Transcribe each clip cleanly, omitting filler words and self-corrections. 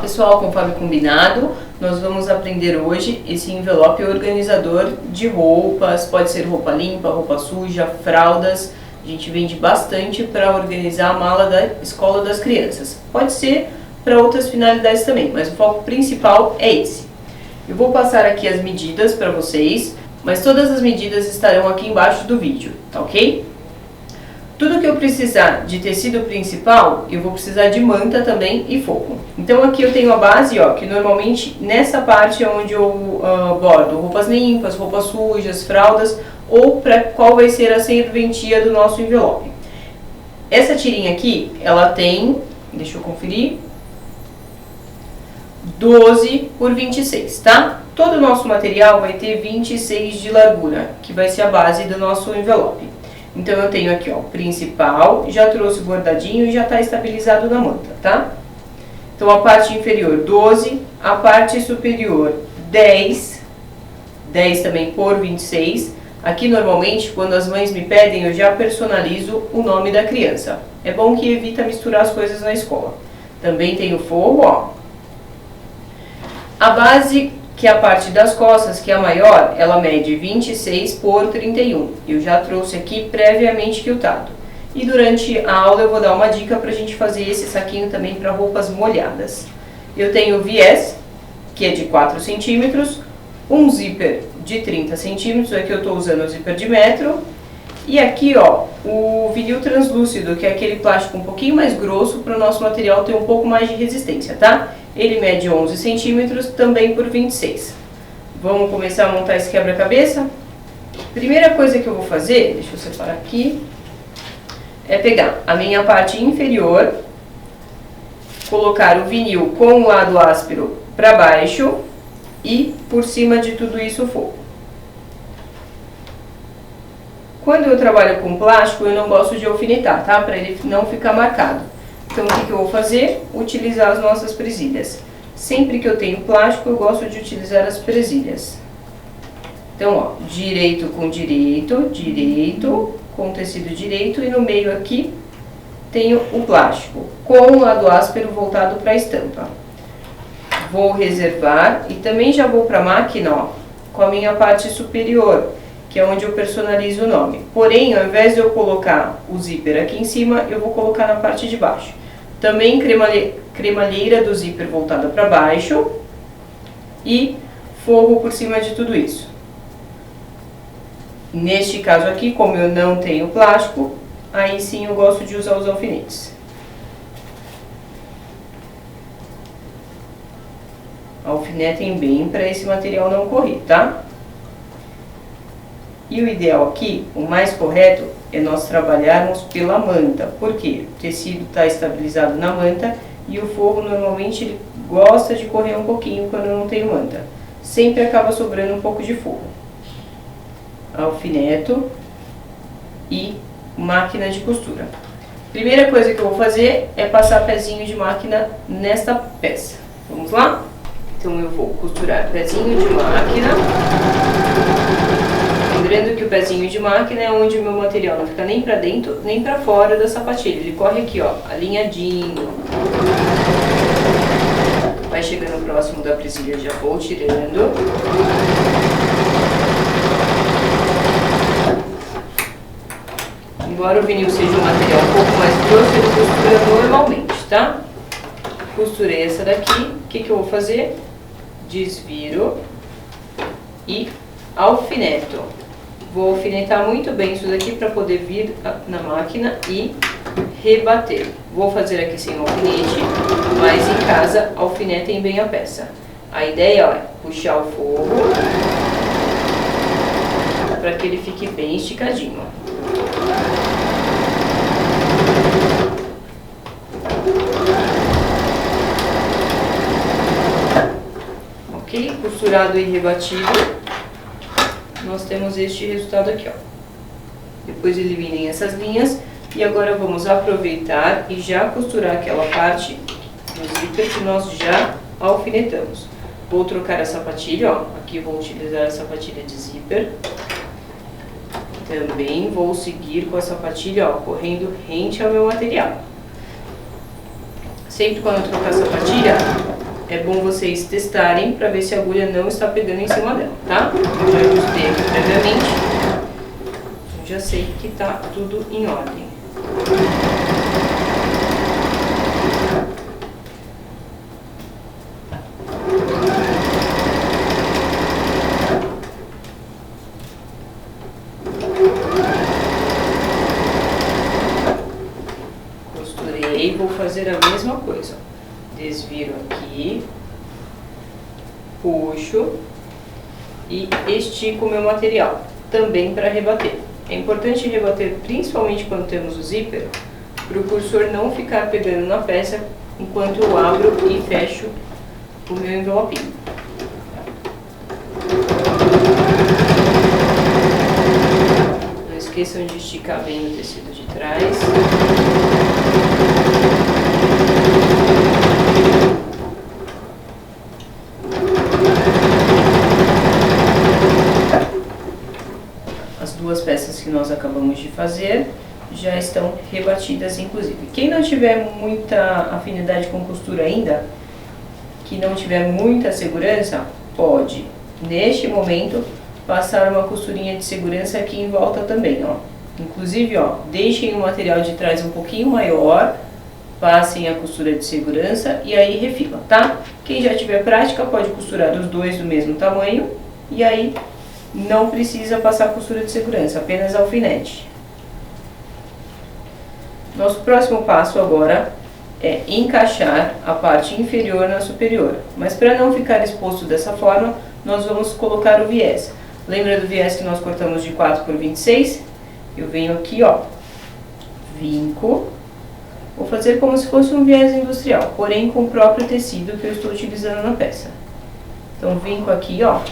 pessoal, conforme combinado, nós vamos aprender hoje esse envelope organizador de roupas, pode ser roupa limpa, roupa suja, fraldas. A gente vende bastante para organizar a mala da escola das crianças. Pode ser para outras finalidades também, mas o foco principal é esse. Eu vou passar aqui as medidas para vocês, mas todas as medidas estarão aqui embaixo do vídeo, tá ok? Tudo que eu precisar de tecido principal, eu vou precisar de manta também e forro. Então aqui eu tenho a base, ó, que normalmente nessa parte é onde eu bordo roupas limpas, roupas sujas, fraldas, ou para qual vai ser a serventia do nosso envelope. Essa tirinha aqui, ela tem, deixa eu conferir, 12 por 26, tá? Todo o nosso material vai ter 26 de largura, que vai ser a base do nosso envelope. Então eu tenho aqui, ó, o principal, já trouxe bordadinho e já está estabilizado na manta, tá? Então a parte inferior 12, a parte superior 10, 10 também por 26. Aqui normalmente quando as mães me pedem eu já personalizo o nome da criança. É bom que evita misturar as coisas na escola. Também tem o forro, ó. A base, que é a parte das costas, que é a maior, ela mede 26 por 31. Eu já trouxe aqui previamente quiltado. E durante a aula eu vou dar uma dica para a gente fazer esse saquinho também para roupas molhadas. Eu tenho o viés, que é de 4 centímetros, um zíper de 30 centímetros, aqui eu estou usando o zíper de metro. E aqui, ó, o vinil translúcido, que é aquele plástico um pouquinho mais grosso para o nosso material ter um pouco mais de resistência, tá? Ele mede 11 centímetros, também por 26. Vamos começar a montar esse quebra-cabeça? Primeira coisa que eu vou fazer, deixa eu separar aqui, é pegar a minha parte inferior, colocar o vinil com o lado áspero para baixo e por cima de tudo isso o forro. Quando eu trabalho com plástico, eu não gosto de alfinetar, tá? Para ele não ficar marcado. Então, o que eu vou fazer? Utilizar as nossas presilhas. Sempre que eu tenho plástico, eu gosto de utilizar as presilhas. Então, ó, direito com direito, direito com tecido direito e no meio aqui tenho o plástico, com o lado áspero voltado para a estampa. Vou reservar e também já vou para a máquina, ó, com a minha parte superior, que é onde eu personalizo o nome. Porém, ao invés de eu colocar o zíper aqui em cima, eu vou colocar na parte de baixo. Também cremalheira do zíper voltada para baixo e forro por cima de tudo isso. Neste caso aqui, como eu não tenho plástico, aí sim eu gosto de usar os alfinetes. Alfinetem bem para esse material não correr, tá? E o ideal aqui, o mais correto, é nós trabalharmos pela manta. Por quê? O tecido está estabilizado na manta e o forro normalmente ele gosta de correr um pouquinho quando eu não tenho manta. Sempre acaba sobrando um pouco de forro. Alfineto e máquina de costura. Primeira coisa que eu vou fazer é passar pezinho de máquina nesta peça. Vamos lá? Então eu vou costurar pezinho de máquina. Lembrando que o pezinho de máquina é onde o meu material não fica nem para dentro, nem para fora da sapatilha. Ele corre aqui, ó, alinhadinho. Vai chegando próximo da presilha, já vou tirando. Embora o vinil seja um material um pouco mais grosso, ele costura normalmente, tá? Costurei essa daqui. O que eu vou fazer? Desviro e alfineto. Vou alfinetar muito bem isso daqui para poder vir na máquina e rebater. Vou fazer aqui sem alfinete, mas em casa alfinetem bem a peça. A ideia, ó, é puxar o forro para que ele fique bem esticadinho. Ok? Costurado e rebatido. Nós temos este resultado aqui, ó. Depois eliminem essas linhas e agora vamos aproveitar e já costurar aquela parte do zíper que nós já alfinetamos. Vou trocar a sapatilha, ó. Aqui vou utilizar a sapatilha de zíper. Também vou seguir com a sapatilha, ó, correndo rente ao meu material. Sempre quando eu trocar a sapatilha, é bom vocês testarem para ver se a agulha não está pegando em cima dela, tá? Eu já ajustei aqui previamente, eu já sei que tá tudo em ordem. Costurei, vou fazer a mesma coisa. Desviro aqui, puxo e estico o meu material, também para rebater. É importante rebater principalmente quando temos o zíper, para o cursor não ficar pegando na peça enquanto eu abro e fecho o meu envelopinho. Não esqueçam de esticar bem o tecido de trás. As duas peças que nós acabamos de fazer já estão rebatidas, inclusive. Quem não tiver muita afinidade com costura ainda, que não tiver muita segurança, pode, neste momento, passar uma costurinha de segurança aqui em volta também, ó. Inclusive, ó, deixem o material de trás um pouquinho maior, passem a costura de segurança e aí refilam, tá? Quem já tiver prática pode costurar os dois do mesmo tamanho e aí não precisa passar costura de segurança, apenas alfinete. Nosso próximo passo agora é encaixar a parte inferior na superior. Mas para não ficar exposto dessa forma, nós vamos colocar o viés. Lembra do viés que nós cortamos de 4 por 26? Eu venho aqui, ó, vinco. Vou fazer como se fosse um viés industrial, porém com o próprio tecido que eu estou utilizando na peça. Então, vinco aqui, ó,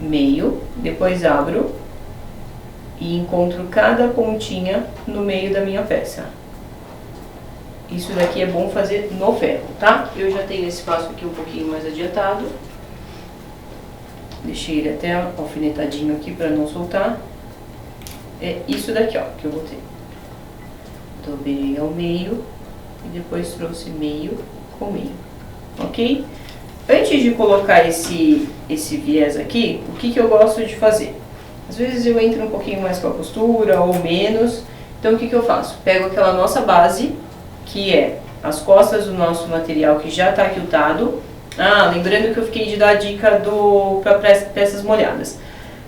meio, depois abro e encontro cada pontinha no meio da minha peça. Isso daqui é bom fazer no ferro, tá? Eu já tenho esse passo aqui um pouquinho mais adiantado. Deixei ele até alfinetadinho aqui para não soltar. É isso daqui, ó, que eu vou ter. Dobrei ao meio e depois trouxe meio com meio, ok? Antes de colocar esse viés aqui, o que eu gosto de fazer? Às vezes eu entro um pouquinho mais com a costura ou menos, então o que eu faço? Pego aquela nossa base, que é as costas do nosso material que já está quiltado. Ah, lembrando que eu fiquei de dar a dica para peças molhadas.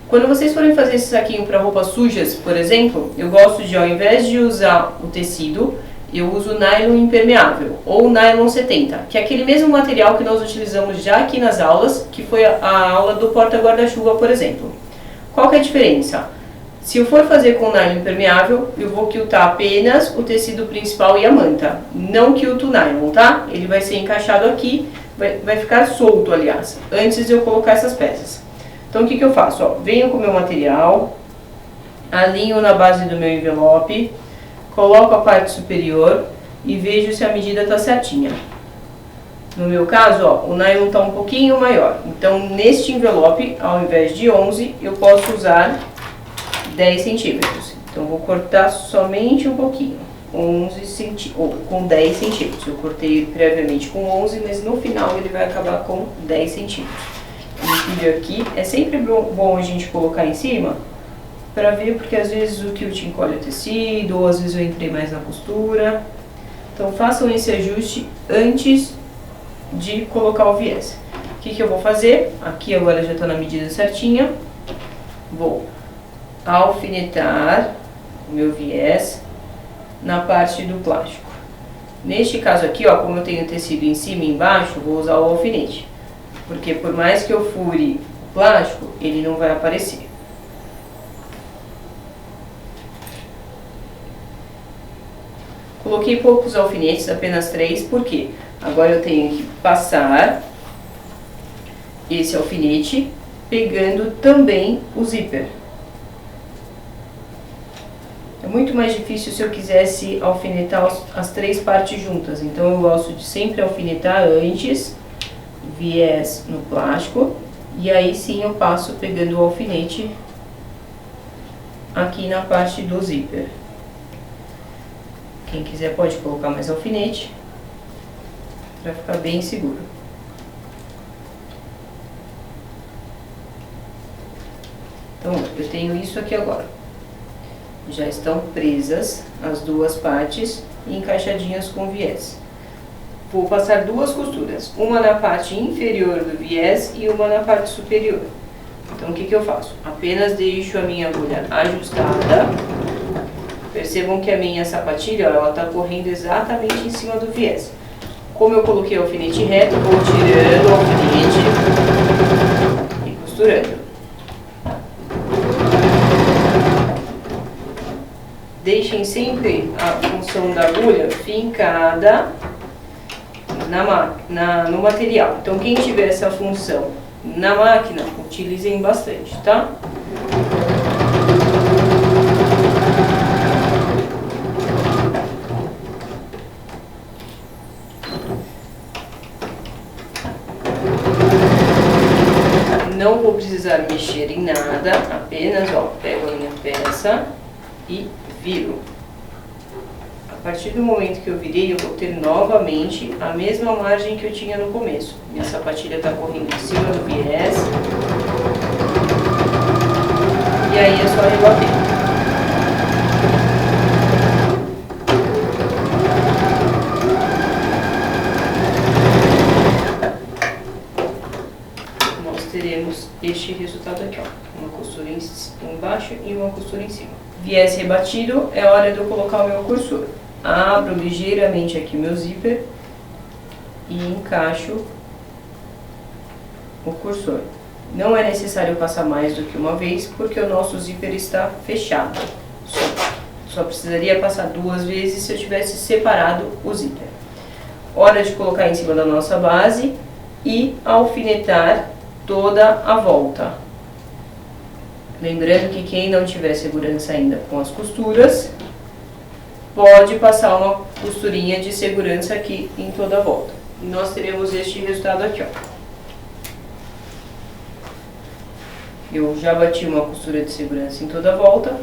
Quando vocês forem fazer esse saquinho para roupas sujas, por exemplo, eu gosto de, ao invés de usar o tecido, eu uso nylon impermeável, ou nylon 70, que é aquele mesmo material que nós utilizamos já aqui nas aulas, que foi a aula do porta-guarda-chuva, por exemplo. Qual que é a diferença? Se eu for fazer com nylon impermeável, eu vou quiltar apenas o tecido principal e a manta, não quilto o nylon, tá? Ele vai ser encaixado aqui, vai ficar solto, aliás, antes de eu colocar essas peças. Então, o que eu faço? Ó, venho com o meu material, alinho na base do meu envelope, coloco a parte superior e vejo se a medida está certinha. No meu caso, ó, o nylon está um pouquinho maior. Então, neste envelope, ao invés de 11, eu posso usar 10 centímetros. Então, vou cortar somente um pouquinho, 11 centímetros, ou com 10 centímetros. Eu cortei previamente com 11, mas no final ele vai acabar com 10 centímetros. Esse vídeo aqui é sempre bom a gente colocar em cima para ver, porque às vezes o quilt encolhe o tecido, ou às vezes eu entrei mais na costura. Então façam esse ajuste antes de colocar o viés. O que eu vou fazer? Aqui agora já está na medida certinha. Vou alfinetar o meu viés na parte do plástico. Neste caso aqui, ó, como eu tenho tecido em cima e embaixo, vou usar o alfinete. Porque por mais que eu fure o plástico, ele não vai aparecer. Coloquei poucos alfinetes, apenas 3, porque agora eu tenho que passar esse alfinete pegando também o zíper. É muito mais difícil se eu quisesse alfinetar as 3 partes juntas, então eu gosto de sempre alfinetar antes, viés no plástico, e aí sim eu passo pegando o alfinete aqui na parte do zíper. Quem quiser pode colocar mais alfinete para ficar bem seguro. Então, eu tenho isso aqui agora. Já estão presas as duas partes e encaixadinhas com viés. Vou passar duas costuras, uma na parte inferior do viés e uma na parte superior. Então, o que eu faço? Apenas deixo a minha agulha ajustada. Percebam que a minha sapatilha, ela está correndo exatamente em cima do viés. Como eu coloquei o alfinete reto, vou tirando o alfinete e costurando. Deixem sempre a função da agulha fincada no material. Então, quem tiver essa função na máquina, utilizem bastante, tá? Não vou precisar mexer em nada, apenas, ó, pego a minha peça e viro. A partir do momento que eu virei, eu vou ter novamente a mesma margem que eu tinha no começo. Minha sapatilha está correndo em cima do viés. E aí é só rebater. Nós teremos este resultado aqui, ó. Uma costura embaixo e uma costura em cima. Viés rebatido, é hora de eu colocar o meu cursor. Abro ligeiramente aqui meu zíper e encaixo o cursor. Não é necessário passar mais do que uma vez, porque o nosso zíper está fechado. Só precisaria passar duas vezes se eu tivesse separado o zíper. Hora de colocar em cima da nossa base e alfinetar toda a volta. Lembrando que quem não tiver segurança ainda com as costuras, pode passar uma costurinha de segurança aqui em toda a volta. E nós teremos este resultado aqui, ó. Eu já bati uma costura de segurança em toda a volta.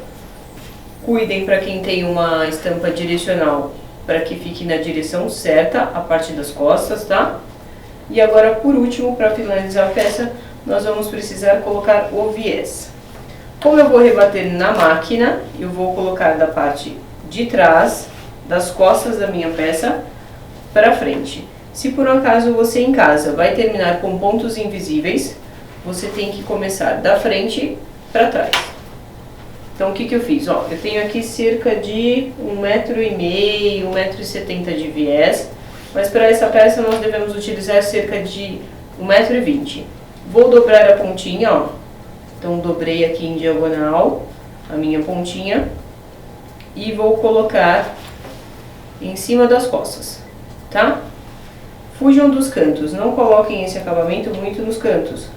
Cuidem para quem tem uma estampa direcional, para que fique na direção certa, a parte das costas, tá? E agora, por último, para finalizar a peça, nós vamos precisar colocar o viés. Como eu vou rebater na máquina, eu vou colocar da parte de trás, das costas da minha peça, para frente. Se por um acaso você em casa vai terminar com pontos invisíveis, você tem que começar da frente para trás. Então, o que eu fiz? Ó, eu tenho aqui cerca de 1,5 m, 1,70 m de viés, mas para essa peça nós devemos utilizar cerca de 1,20 m. Vou dobrar a pontinha, ó. Então, dobrei aqui em diagonal a minha pontinha e vou colocar em cima das costas, tá? Fujam dos cantos, não coloquem esse acabamento muito nos cantos,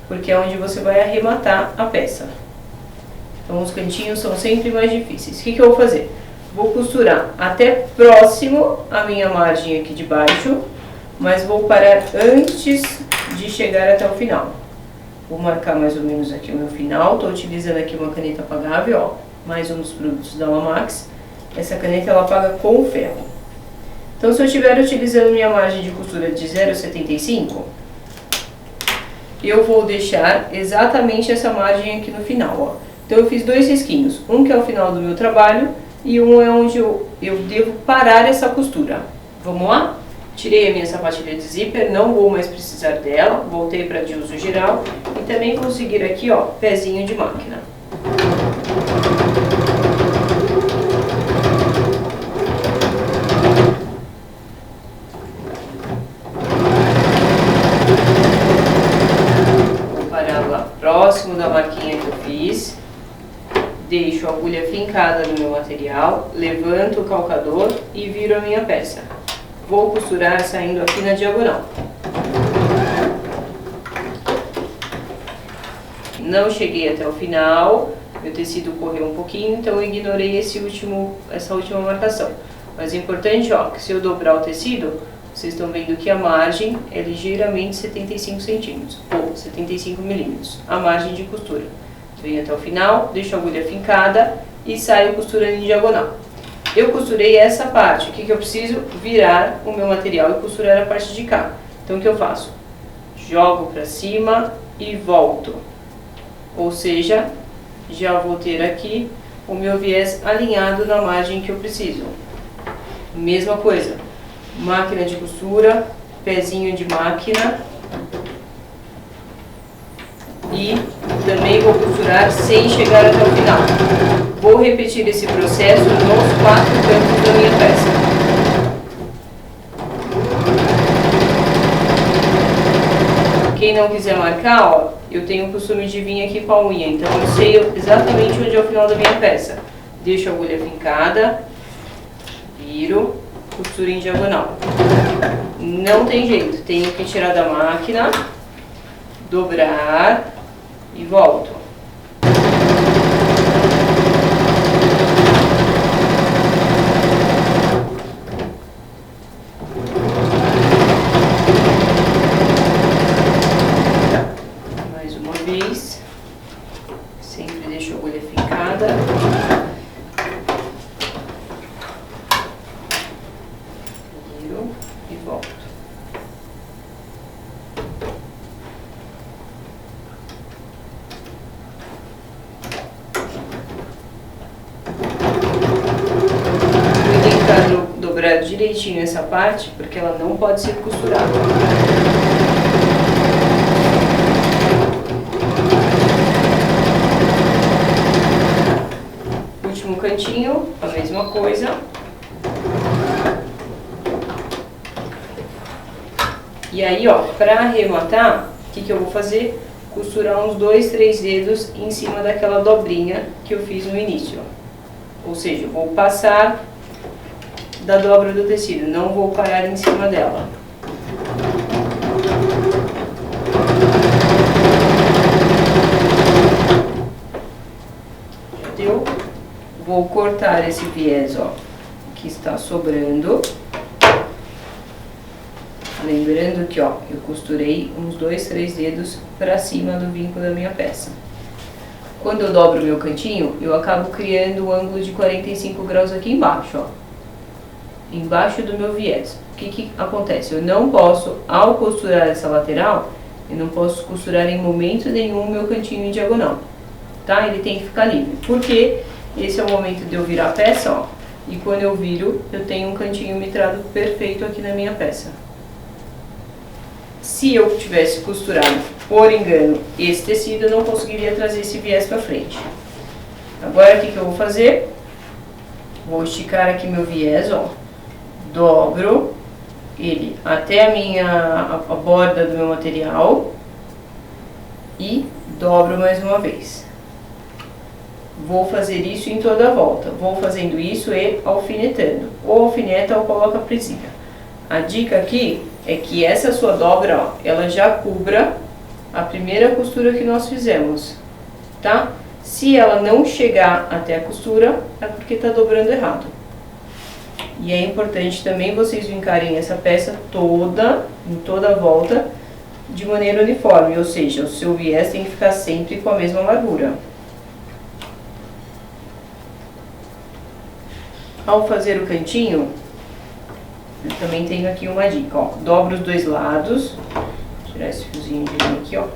porque é onde você vai arrematar a peça. Então, os cantinhos são sempre mais difíceis. O que eu vou fazer? Vou costurar até próximo à minha margem aqui de baixo, mas vou parar antes de chegar até o final. Vou marcar mais ou menos aqui o meu final. Estou utilizando aqui uma caneta apagável, ó, mais um dos produtos da Lamax. Essa caneta ela apaga com ferro. Então, se eu estiver utilizando minha margem de costura de 0,75, eu vou deixar exatamente essa margem aqui no final, ó. Então, eu fiz dois risquinhos, um que é o final do meu trabalho e um é onde eu devo parar essa costura. Vamos lá? Tirei a minha sapatilha de zíper, não vou mais precisar dela, voltei para de uso geral e também vou seguir aqui, ó, pezinho de máquina. Vou parar lá próximo da marquinha que eu fiz. Deixo a agulha fincada no meu material, levanto o calcador e viro a minha peça. Vou costurar saindo aqui na diagonal. Não cheguei até o final, meu tecido correu um pouquinho, então eu ignorei essa última marcação. Mas é importante, ó, que se eu dobrar o tecido, vocês estão vendo que a margem é ligeiramente 75 centímetros, ou 75 milímetros, a margem de costura. Venho até o final, deixo a agulha fincada e saio costurando em diagonal. Eu costurei essa parte, o que eu preciso? Virar o meu material e costurar a parte de cá. Então, o que eu faço? Jogo para cima e volto. Ou seja, já vou ter aqui o meu viés alinhado na margem que eu preciso. Mesma coisa, máquina de costura, pezinho de máquina, e também vou costurar sem chegar até o final. Vou repetir esse processo nos 4 cantos da minha peça. Quem não quiser marcar, ó, eu tenho o costume de vir aqui com a unha, então eu sei exatamente onde é o final da minha peça. Deixo a agulha fincada, viro, costura em diagonal. Não tem jeito, tenho que tirar da máquina, dobrar e volto. Mais uma vez, sempre deixo a agulha fincada. Viro e volto. Dobrar direitinho essa parte, porque ela não pode ser costurada. Último cantinho, a mesma coisa. E aí, ó, para arrematar, o que eu vou fazer? Costurar uns 2, 3 dedos em cima daquela dobrinha que eu fiz no início. Ou seja, eu vou passar da dobra do tecido, não vou parar em cima dela. Já deu? Vou cortar esse viés, ó, que está sobrando. Lembrando que, ó, eu costurei uns 2, 3 dedos para cima do vinco da minha peça. Quando eu dobro o meu cantinho, eu acabo criando um ângulo de 45 graus aqui embaixo, ó. Embaixo do meu viés. O que acontece? Eu não posso, ao costurar essa lateral, eu não posso costurar em momento nenhum o meu cantinho em diagonal, tá? Ele tem que ficar livre, porque esse é o momento de eu virar a peça, ó, e quando eu viro, eu tenho um cantinho mitrado perfeito aqui na minha peça. Se eu tivesse costurado, por engano, esse tecido, eu não conseguiria trazer esse viés para frente. Agora, o que eu vou fazer? Vou esticar aqui meu viés, ó. Dobro ele até a borda do meu material e dobro mais uma vez. Vou fazer isso em toda a volta. Vou fazendo isso e alfinetando. Ou alfineta ou coloca presilha. A dica aqui é que essa sua dobra, ó, ela já cubra a primeira costura que nós fizemos, tá? Se ela não chegar até a costura, é porque tá dobrando errado. E é importante também vocês vincarem essa peça toda, em toda a volta, de maneira uniforme, ou seja, o seu viés tem que ficar sempre com a mesma largura. Ao fazer o cantinho, eu também tenho aqui uma dica, ó. Dobro os dois lados, vou tirar esse fiozinho de linha aqui, ó.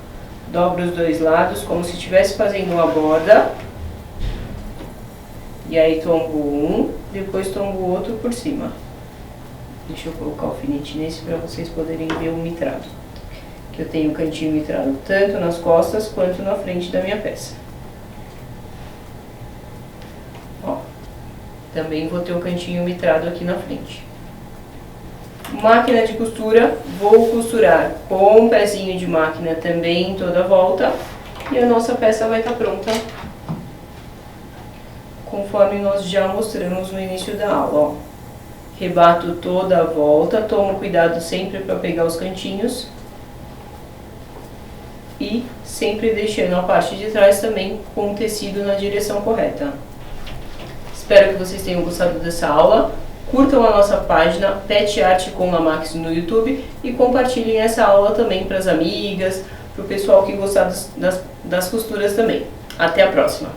Dobro os dois lados como se estivesse fazendo uma borda. E aí tombo um, depois tombo o outro por cima. Deixa eu colocar o alfinete nesse para vocês poderem ver o mitrado. Que eu tenho o cantinho mitrado tanto nas costas quanto na frente da minha peça. Ó, também vou ter o cantinho mitrado aqui na frente. Máquina de costura, vou costurar com um pezinho de máquina também em toda a volta. E a nossa peça vai estar pronta, conforme nós já mostramos no início da aula, ó. Rebato toda a volta, tomo cuidado sempre para pegar os cantinhos. E sempre deixando a parte de trás também com o tecido na direção correta. Espero que vocês tenham gostado dessa aula. Curtam a nossa página Pet Art com Lamax no YouTube e compartilhem essa aula também para as amigas, para o pessoal que gostar das costuras também. Até a próxima!